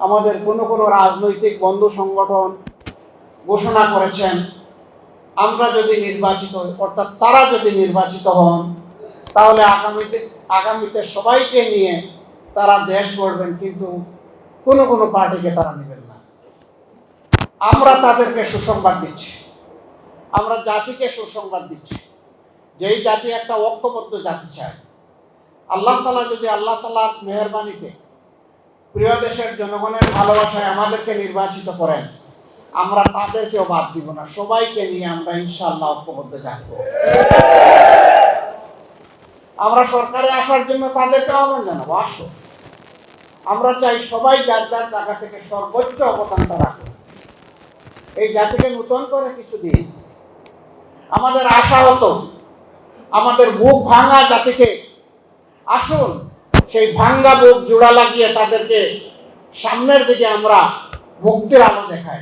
আমাদের কোনো কোনো রাজনৈতিক বন্ধু সংগঠন ঘোষণা করেছেন, আমরা যদি নির্বাচিত হই, অর্থাৎ তারা যদি নির্বাচিত হন, তাহলে আগামীতে সবাইকে নিয়ে তারা দেশ গড়বেন, কিন্তু কোনো কোনো পার্টিকে তারা নেবেন না। আমরা তাদেরকে সুসংবাদ দিচ্ছি, আমরা জাতিকে সুসংবাদ দিচ্ছি, যেই জাতি একটা ঐক্যবদ্ধ জাতি চায়। আল্লাহ তাআলা যদি আল্লাহ তাআলার মেহেরবানিতে প্রিয় দেশের জনগণের ভালোবাসায় আমাদেরকে নির্বাচিত করেন, আমরা তাদেরকেও বাদ দিব না, সবাইকে নিয়ে আমরা ইনশাআল্লাহ ঐক্যবদ্ধ থাকবো। আমরা সরকারে আসার জন্য তাদেরকে আহ্বান জানাবো, আসো। আমরা চাই সবাই যার যার জায়গা থেকে সর্বোচ্চ অবদানটা রাখুন, এই জাতিকে নতুন করে কিছু দিন। আমাদের আশা হতো আমাদের বুক ভাঙা জাতিকে আসুন সেই ভাঙ্গা বুক জোড়া লাগিয়ে তাদেরকে সামনের দিকে আমরা মুক্তির আলো দেখাই।